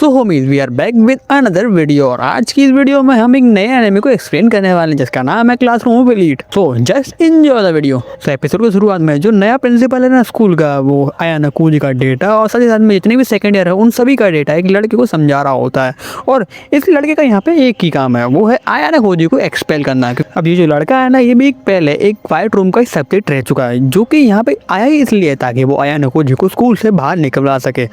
So homies we are back with another video और आज की इस वीडियो में हम एक नए एनिमे को एक्सप्लेन करने वाले हैं जिसका नाम है classroom of elite. So just enjoy the video. So episode की शुरुआत में जो नया प्रिंसिपल है ना स्कूल का, वो आयाना कोजी का डेटा और साथ ही साथ में जितने भी सेकंड ईयर है उन सभी का डेटा एक लड़के को समझा रहा होता है। और इस लड़के का यहाँ पे एक ही काम है, वो है आयाना कोजी को एक्सपेल करना। अब ये जो लड़का है ना, ये भी पहले एक फाइट रूम का सब्जेक्ट रह चुका है, जो कि यहाँ पे आया ही इसलिए ताकि वो आयाना कोजी को स्कूल से बाहर निकलवा सके।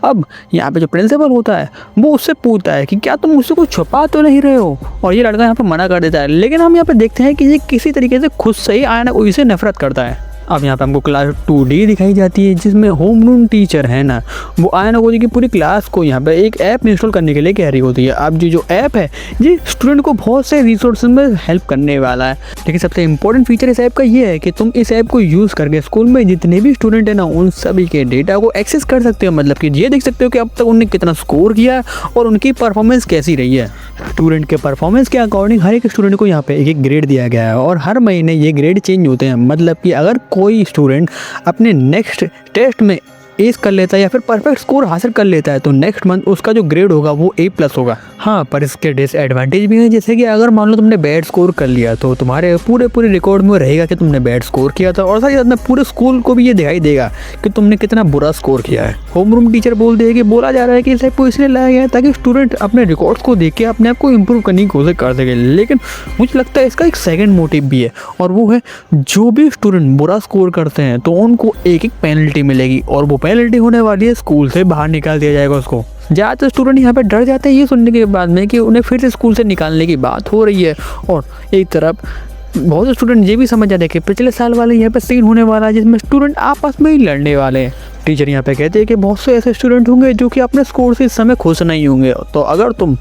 अब यहाँ पे जो प्रिंसिपल होता है वो उससे पूछता है कि क्या तुम मुझसे कुछ छुपा तो नहीं रहे हो, और ये लड़का यहाँ पे मना कर देता है। लेकिन हम यहाँ पे देखते हैं कि ये किसी तरीके से खुद से ही आयाना कोजी से नफरत करता है। अब यहाँ पे हमको क्लास 2D दिखाई जाती है जिसमें होम रूम टीचर है ना, वो आयाना कोजी की पूरी क्लास को यहाँ पे एक ऐप इंस्टॉल करने के लिए कह रही होती है। अब जो ऐप है ये स्टूडेंट को बहुत से रिसोर्सेज में हेल्प करने वाला है। लेकिन सबसे इंपॉर्टेंट फीचर इस ऐप का ये है कि तुम इस ऐप को यूज़ करके स्कूल में जितने भी स्टूडेंट है ना उन सभी के डेटा को एक्सेस कर सकते हो। मतलब कि ये देख सकते हो कि अब तक उन्होंने कितना स्कोर किया है और उनकी परफॉर्मेंस कैसी रही है। स्टूडेंट के परफॉर्मेंस के अकॉर्डिंग हर एक स्टूडेंट को यहाँ पे एक एक ग्रेड दिया गया है और हर महीने ये ग्रेड चेंज होते हैं। मतलब कि अगर कोई स्टूडेंट अपने नेक्स्ट टेस्ट में एस कर लेता है या फिर परफेक्ट स्कोर हासिल कर लेता है तो नेक्स्ट मंथ उसका जो ग्रेड होगा वो A+ होगा। हाँ, पर इसके डिसएडवांटेज भी हैं, जैसे कि अगर मान लो तुमने बैड स्कोर कर लिया तो तुम्हारे पूरे रिकॉर्ड में रहेगा कि तुमने बैड स्कोर किया था, और साथ ही साथ में पूरे स्कूल को भी ये दिखाई देगा कि तुमने कितना बुरा स्कोर किया है। होम रूम टीचर बोलते हैं कि बोला जा रहा है कि इस ऐप को इसलिए लाया गया है ताकि स्टूडेंट अपने रिकॉर्ड्स को देख के अपने आप को इम्प्रूव करने की कोशिश कर सके। लेकिन मुझे लगता है इसका एक सेकेंड मोटिव भी है, और वो है जो भी स्टूडेंट बुरा स्कोर करते हैं तो उनको एक पेनल्टी मिलेगी, और वो पेनल्टी होने वाली है स्कूल से बाहर निकाल दिया जाएगा उसको। ज़्यादातर स्टूडेंट यहाँ पे डर जाते हैं ये सुनने के बाद में कि उन्हें फिर से स्कूल से निकालने की बात हो रही है। और एक तरफ बहुत से स्टूडेंट ये भी समझ जाते हैं कि पिछले साल वाले यहाँ पे सीन होने वाला है जिसमें स्टूडेंट आपस में ही लड़ने वाले हैं। टीचर यहाँ पे कहते हैं कि बहुत से ऐसे स्टूडेंट होंगे जो कि अपने स्कोर से इस समय खुश नहीं होंगे, तो अगर तुम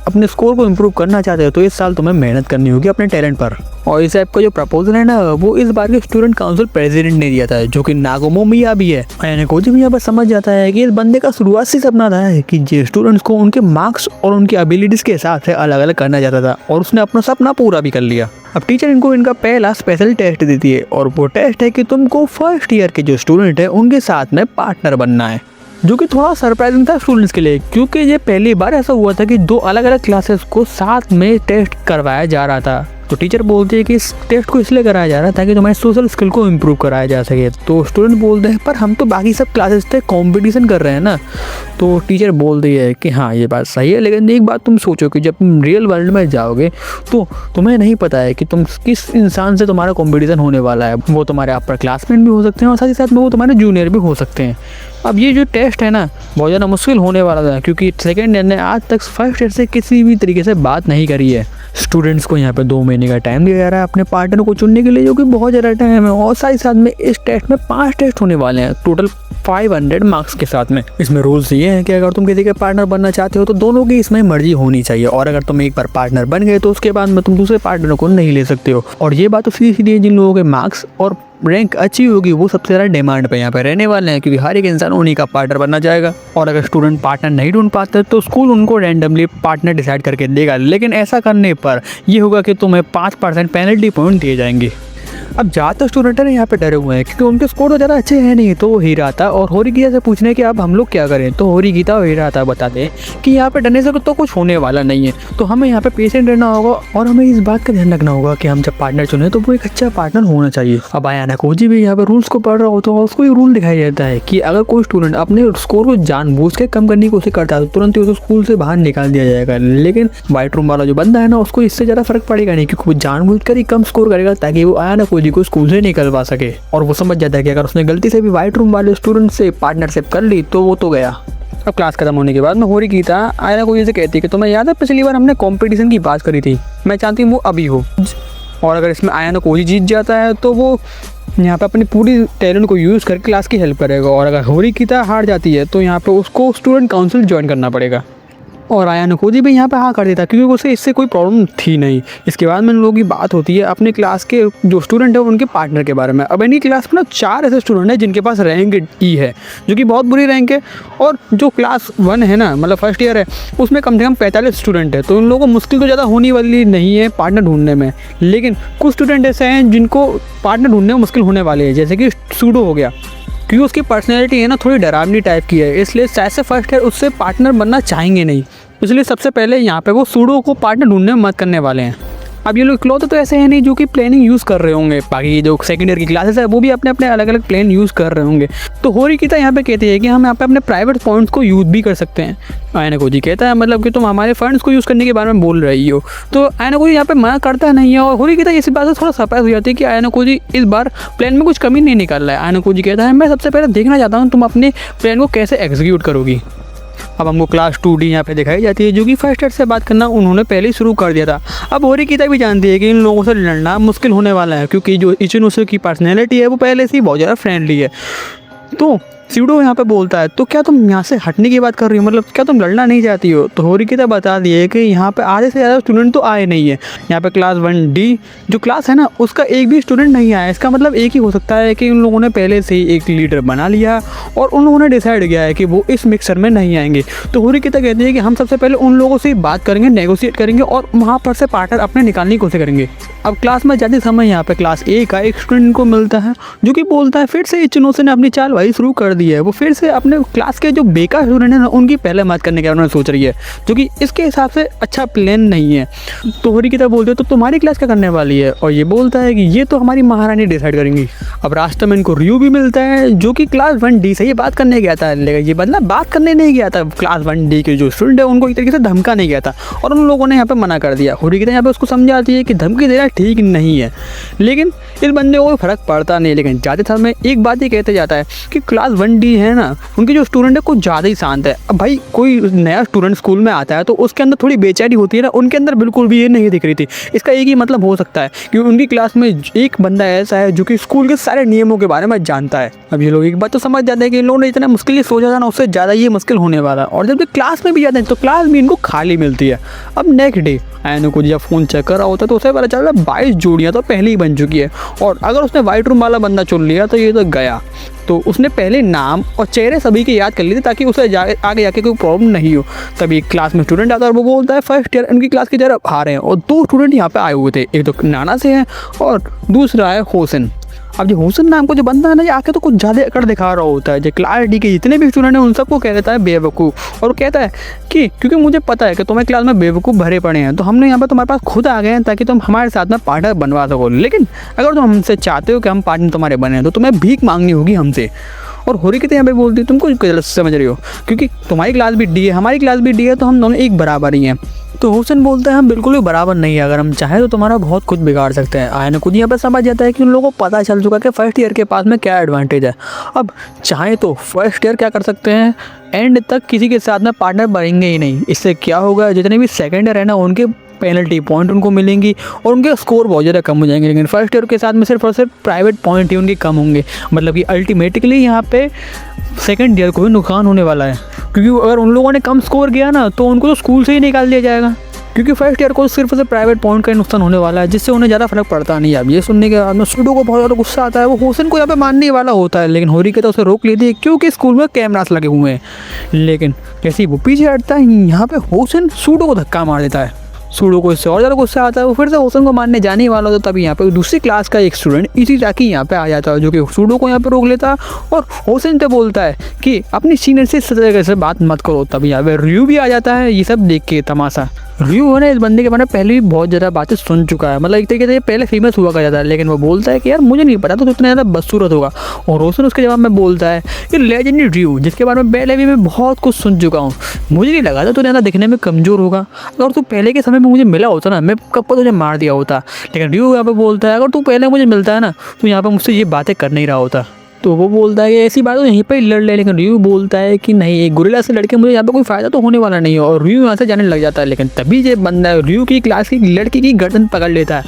अपने स्कोर को इम्प्रूव करना चाहते हो तो इस साल तुम्हें मेहनत करनी होगी अपने टैलेंट पर। और इस ऐप का जो प्रपोजल है ना वो इस बार के स्टूडेंट काउंसिल प्रेसिडेंट ने दिया था, जो कि नागोमो मिया भी है। आयाना कोजी भी यहाँ पर समझ जाता है कि इस बंदे का शुरुआत से सपना था कि जो स्टूडेंट्स को उनके मार्क्स और उनकी एबिलिटीज़ के हिसाब से अलग अलग करना चाहता था, और उसने अपना सपना पूरा भी कर लिया। अब टीचर इनको इनका पहला स्पेशल टेस्ट देती है, और वो टेस्ट है कि तुमको फर्स्ट ईयर के जो स्टूडेंट है उनके साथ में पार्टनर बनना है, जो कि थोड़ा सरप्राइजिंग था स्टूडेंट्स के लिए, क्योंकि ये पहली बार ऐसा हुआ था कि दो अलग अलग क्लासेस को साथ में टेस्ट करवाया जा रहा था। तो टीचर बोलते हैं कि इस टेस्ट को इसलिए कराया जा रहा है ताकि तुम्हारे सोशल स्किल को इम्प्रूव कराया जा सके। तो स्टूडेंट बोलते हैं पर हम तो बाकी सब क्लासेस से कंपटीशन कर रहे हैं ना। तो टीचर बोलती है कि हाँ ये बात सही है, लेकिन एक बात तुम सोचो कि जब तुम रियल वर्ल्ड में जाओगे तो तुम्हें नहीं पता है कि तुम किस इंसान से तुम्हारा कंपटीशन होने वाला है। वो तुम्हारे अपर क्लासमेट भी हो सकते हैं और साथ ही साथ में वो तुम्हारे जूनियर भी हो सकते हैं। अब ये जो टेस्ट है ना बहुत ज़्यादा मुश्किल होने वाला था, क्योंकि सेकेंड ईयर ने आज तक फर्स्ट ईयर से किसी भी तरीके से बात नहीं करी है। स्टूडेंट्स को यहाँ पे 2 महीने का टाइम दिया जा रहा है अपने पार्टनर को चुनने के लिए, जो कि बहुत ज़्यादा टाइम है। और साथ ही साथ में इस टेस्ट में 5 टेस्ट होने वाले हैं टोटल 500 मार्क्स के साथ में। इसमें रूल्स ये हैं कि अगर तुम किसी के पार्टनर बनना चाहते हो तो दोनों की इसमें मर्जी होनी चाहिए, और अगर तुम एक बार पार्टनर बन गए तो उसके बाद में तुम दूसरे पार्टनर को नहीं ले सकते हो। और ये बात तो सीधी है, जिन लोगों के मार्क्स और रैंक अच्छी होगी वो सबसे ज़्यादा डिमांड पे यहाँ पे रहने वाले हैं, क्योंकि हर एक इंसान उन्हीं का पार्टनर बनना चाहेगा। और अगर स्टूडेंट पार्टनर नहीं ढूंढ पाते तो स्कूल उनको रैंडमली पार्टनर डिसाइड करके देगा, लेकिन ऐसा करने पर ये होगा कि तुम्हें 5% पेनल्टी पॉइंट दिए जाएंगे। अब ज़्यादातर स्टूडेंट है यहाँ पे डरे हुए हैं क्योंकि उनके स्कोर तो ज़्यादा अच्छे हैं नहीं। तो हीराता और होरीगीता से पूछने कि अब हम लोग क्या करें, तो होरीगीता और हीराता बताते हैं कि यहाँ पे डरने से तो कुछ होने वाला नहीं है, तो हमें यहाँ पे पेशेंट रहना होगा और हमें इस बात का ध्यान रखना होगा कि हम जब पार्टनर चुने तो वो एक अच्छा पार्टनर होना चाहिए। अब आयाना कोजी भी यहाँ पे रूल्स को पढ़ रहा होता है और उसको एक रूल दिखाई देता है कि अगर कोई स्टूडेंट अपने स्कोर को जानबूझ के कम करने की कोशिश करता है तो तुरंत ही उसको स्कूल से बाहर निकाल दिया जाएगा। लेकिन व्हाइट रूम वाला जो बंदा है ना उसको इससे ज़्यादा फर्क पड़ेगा नहीं, क्योंकि वो जानबूझ कर ही कम स्कोर करेगा ताकि वो आयाना कोजी को स्कूल से निकलवा सके। और वो समझ जाता है कि अगर उसने गलती से भी व्हाइट रूम वाले स्टूडेंट से पार्टनरशिप कर ली तो वो तो गया। अब क्लास खत्म होने के बाद में होरीगीता आयाना कोजी से कहती है कि तुम्हें याद है पिछली बार हमने कंपटीशन की बात करी थी, मैं चाहती हूँ वो अभी हो। और अगर इसमें आयाना कोजी जीत जाता है तो वो यहाँ पे अपनी पूरी टैलेंट को यूज़ करके क्लास की हेल्प करेगा, और अगर होरीगीता हार जाती है तो यहाँ पे उसको स्टूडेंट काउंसिल ज्वाइन करना पड़ेगा। और आयाना कोजी भी यहाँ पे हाँ कर देता क्योंकि उसे इससे कोई प्रॉब्लम थी नहीं। इसके बाद में लोगों की बात होती है अपने क्लास के जो स्टूडेंट है उनके पार्टनर के बारे में। अब इनकी क्लास में ना 4 ऐसे स्टूडेंट हैं जिनके पास रैंक E है, जो कि बहुत बुरी रैंक है, और जो क्लास 1 है ना मतलब फर्स्ट ईयर है उसमें कम से कम 45 स्टूडेंट है। तो उन लोगों को मुश्किल तो ज़्यादा होने वाली नहीं है पार्टनर ढूंढने में, लेकिन कुछ स्टूडेंट ऐसे हैं जिनको पार्टनर ढूंढने में मुश्किल होने वाले हैं, जैसे कि सूडो हो गया। क्योंकि उसकी पर्सनैलिटी है ना थोड़ी डरावनी टाइप की है, इसलिए शायद से फर्स्ट ईयर उससे पार्टनर बनना चाहेंगे नहीं। इसलिए सबसे पहले यहाँ पे वो सूडो को पार्टनर ढूंढने में मदद करने वाले हैं। अब ये लोग इकलौते तो ऐसे हैं नहीं जो कि प्लानिंग यूज़ कर रहे होंगे, बाकी जो सेकंड ईयर की क्लासेस है वो भी अपने अपने अलग अलग प्लान यूज़ कर रहे होंगे। तो होरिकिता यहाँ पे कहती है कि हम यहाँ पे अपने प्राइवेट फंड्स को यूज़ भी कर सकते हैं। आयना कोजी कहता है मतलब कि तुम हमारे फंड्स को यूज़ करने के बारे में बोल रही हो। तो आयना कोजी यहाँ पे मना करता नहीं है और होरिकिता इसी बात से थोड़ा सरप्राइज हो जाती है कि आयना कोजी इस बार प्लान में कुछ कमी नहीं निकाल रहा है। आयना कोजी कहता है मैं सबसे पहले देखना चाहता हूँ तुम अपने प्लान को कैसे एग्जीक्यूट करोगी। अब हमको क्लास 2D यहाँ पे दिखाई जाती है जो कि फर्स्ट ईयर से बात करना उन्होंने पहले ही शुरू कर दिया था। अब होरिकिता भी जानती है कि इन लोगों से लड़ना मुश्किल होने वाला है क्योंकि जो इचिनोसे की पर्सनैलिटी है वो पहले से ही बहुत ज़्यादा फ्रेंडली है। तो सूडो यहाँ पे बोलता है तो क्या तुम यहाँ से हटने की बात कर रही हो, मतलब क्या तुम लड़ना नहीं चाहती हो। तो होरिकिता बता दी है कि यहाँ पे आधे से ज़्यादा स्टूडेंट तो आए नहीं है। यहाँ पे क्लास 1D जो क्लास है ना उसका एक भी स्टूडेंट नहीं आया। इसका मतलब एक ही हो सकता है कि उन लोगों ने पहले से ही एक लीडर बना लिया और उन लोगों ने डिसाइड किया है कि वो इस मिक्सर में नहीं आएंगे। तो होरिकिता कहती है कि हम सबसे पहले उन लोगों से बात करेंगे, नेगोशिएट करेंगे और वहाँ पर से पार्टनर अपने निकालने की कोशिश करेंगे। अब क्लास में जाते समय यहाँ पे क्लास A का एक स्टूडेंट को मिलता है जो कि बोलता है फिर से इचिनोसे ने अपनी चालबाजी शुरू कर दी है। वो फिर से अपने क्लास के जो बेकार स्टूडेंट है ना उनकी पहले मदद करने के बारे में सोच रही है जो कि इसके हिसाब से अच्छा प्लान नहीं है। तो होरिकिता बोलते है तो तुम्हारी क्लास क्या करने वाली है, और ये बोलता है कि ये तो हमारी महारानी डिसाइड करेंगी। अब रास्ते में इनको रियू भी मिलता है जो कि क्लास 1D से ये बात करने गया था, लेकिन ये बदला बात करने नहीं गया था। क्लास 1D के जो स्टूडेंट है उनको एक तरीके से धमका नहीं गया था और उन लोगों ने यहाँ पे मना कर दिया। होरिकिता यहाँ पे उसको समझाती है कि धमकी देना ठीक नहीं है, लेकिन इस बंदे को फर्क पड़ता नहीं। लेकिन जाते समय एक बात ही कहते जाता है कि क्लास 1D है ना उनके जो स्टूडेंट है कुछ ज़्यादा ही शांत है। अब भाई कोई नया स्टूडेंट स्कूल में आता है तो उसके अंदर थोड़ी बेचैनी होती है ना, उनके अंदर बिल्कुल भी ये नहीं दिख रही थी। इसका एक ही मतलब हो सकता है कि उनकी क्लास में एक बंदा ऐसा है जो कि स्कूल के सारे नियमों के बारे में जानता है। अब ये लोग एक बात तो समझ जाते हैं कि इन लोगों ने इतना मुश्किल सोचा था ना उससे ज़्यादा ये मुश्किल होने वाला है। और जब ये क्लास में भी जाते हैं तो क्लास भी इनको खाली मिलती है। अब नेक्स्ट डे आयना को जब फ़ोन चेक कर रहा होता है तो उसे पता चल रहा है 22 जोड़ियाँ तो पहले ही बन चुकी है और अगर उसने वाइट रूम वाला बंदा चुन लिया तो ये तो गया। तो उसने पहले नाम और चेहरे सभी के याद कर लिए थे ताकि उसे आगे जाके कोई प्रॉब्लम नहीं हो। तभी एक क्लास में स्टूडेंट आता है और वो बोलता है फर्स्ट ईयर उनकी क्लास की तरफ आ रहे हैं और 2 स्टूडेंट यहाँ पे आए हुए थे, एक तो नाना से है और दूसरा है होसन। अब जो होसन नाम को जो बंदा है ना ये आके तो कुछ ज़्यादा अकड़ दिखा रहा होता है। जो क्लास D के जितने भी स्टूडेंट हैं उन सबको कह देता है बेवकूफ़ और वो कहता है कि क्योंकि मुझे पता है कि तुम्हें क्लास में बेवकूफ़ भरे पड़े हैं तो हमने यहाँ पर तुम्हारे पास खुद आ गए हैं ताकि तुम हमारे साथ में पार्टनर बनवा सको। लेकिन अगर तुम हमसे चाहते हो कि हम पार्टनर तुम्हारे बने तो तुम्हें भीख मांगनी होगी हमसे। और होरिकिता यहाँ पे बोलती है तुम कुछ गलत समझ रही हो क्योंकि तुम्हारी क्लास भी D है हमारी क्लास भी D है तो हम दोनों एक बराबर ही हैं। तो होसन बोलता है हम बिल्कुल भी बराबर नहीं है, अगर हम चाहें तो तुम्हारा बहुत कुछ बिगाड़ सकते हैं। आयना खुद यहाँ पे समझ जाता है कि उन लोगों को पता चल चुका कि फर्स्ट ईयर के पास में क्या एडवांटेज है। अब चाहे तो फर्स्ट ईयर क्या कर सकते हैं, एंड तक किसी के साथ में पार्टनर बनेंगे ही नहीं। इससे क्या होगा जितने भी सेकेंड ईयर है ना उनके पेनल्टी पॉइंट उनको मिलेंगी और उनके स्कोर बहुत ज़्यादा कम हो जाएंगे। लेकिन फर्स्ट ईयर के साथ में सिर्फ और सिर्फ प्राइवेट पॉइंट ही उनके कम होंगे, मतलब कि अल्टीमेटिकली यहाँ पे सेकेंड ईयर को भी नुकसान होने वाला है क्योंकि अगर उन लोगों ने कम स्कोर किया ना तो उनको तो स्कूल से ही निकाल दिया जाएगा क्योंकि फर्स्ट ईयर को सिर्फ से प्राइवेट पॉइंट का नुकसान होने वाला है जिससे उन्हें ज़्यादा फर्क पड़ता नहीं है। अब ये सुनने के बाद में सूडो को बहुत ज़्यादा गुस्सा आता है। वो होसन को यहाँ पे मानने वाला होता है लेकिन होरिकिता उसे रोक लेती है क्योंकि स्कूल में कैमरास लगे हुए हैं। लेकिन जैसे ही वो पीछे हटता है यहाँ पे होसन सूडो को धक्का मार देता है। सूडो को इससे और ज़्यादा गुस्सा आता है, वो फिर से होसन को मारने जाने वाला होता है। तभी यहाँ पे दूसरी क्लास का एक स्टूडेंट इशिज़ाकी यहाँ पे आ जाता है जो कि सूडो को यहाँ पे रोक लेता है और होसन से बोलता है कि अपनी सीनियर से इस तरह से बात मत करो। तभी यहाँ पे रियू भी आ जाता है ये सब देख के तमाशा। रियू है ना इस बंदे के बारे में पहले भी बहुत ज़्यादा बातें सुन चुका है, मतलब एक तरीके से पहले फेमस हुआ करता है। लेकिन वो बोलता है कि यार मुझे नहीं पता तो इतना ज़्यादा बदसूरत होगा। और रोशन उसके जवाब में बोलता है कि लेजेंडरी रियू जिसके बारे में पहले भी मैं बहुत कुछ सुन चुका हूँ, मुझे नहीं लगा था तो ज़्यादा दिखने में कमज़ोर होगा। अगर तू पहले के समय में मुझे मिला होता ना मैं कब को तुझे मार दिया होता। लेकिन रियू यहाँ पर बोलता है अगर तू पहले मुझे मिलता है ना तो यहाँ पर मुझसे ये बातें कर नहीं रहा होता। तो वो बोलता है कि ऐसी बात तो यहीं पर ही लड़ ले। लेकिन रियू बोलता है कि नहीं एक गोरिल्ला से लड़के मुझे यहाँ पे कोई फ़ायदा तो होने वाला नहीं है और रियू यहाँ से जाने लग जाता है। लेकिन तभी ये बंदा रियू की क्लास की लड़की की गर्दन पकड़ लेता है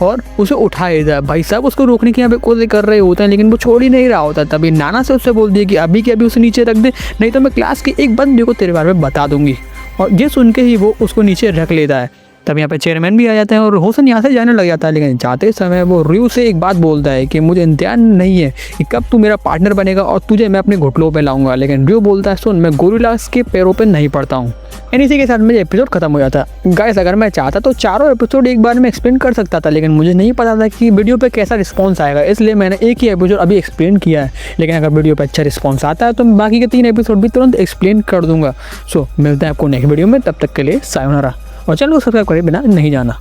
और उसे उठा देता है। भाई साहब उसको रोकने की यहाँ पे कोशिश कर रहे होते हैं लेकिन वो छोड़ ही नहीं रहा होता। तभी नाना से उससे बोल दिया कि अभी के अभी उसे नीचे रख दे नहीं तो मैं क्लास के एक बंदे को तेरे बारे में बता दूंगी। और ये सुन के ही वो उसको नीचे रख लेता है। तब यहाँ पे चेयरमैन भी आ जाते हैं और होसन यहाँ से जाने लग जाता है। लेकिन जाते समय वो रियू से एक बात बोलता है कि मुझे इंतजार नहीं है कि कब तू मेरा पार्टनर बनेगा और तुझे मैं अपने घुटनों पे लाऊंगा। लेकिन रियू बोलता है सुन मैं गोरिल्लास के पैरों पे नहीं पड़ता हूँ। एंड इसी के साथ मेरा एपिसोड खत्म हो जाता। गाइस अगर मैं चाहता तो चारों एपिसोड एक बार में एक्सप्लेन कर सकता था, लेकिन मुझे नहीं पता था कि वीडियो पे कैसा रिस्पॉन्स आएगा, इसलिए मैंने एक ही एपिसोड अभी एक्सप्लेन किया है। लेकिन अगर वीडियो पे अच्छा रिस्पॉन्स आता है तो मैं बाकी के 3 एपिसोड भी तुरंत एक्सप्लेन कर दूंगा। सो मिलते हैं आपको नेक्स्ट वीडियो में, तब तक के लिए सायोनारा, और चैनल को सब्सक्राइब करे बिना नहीं जाना।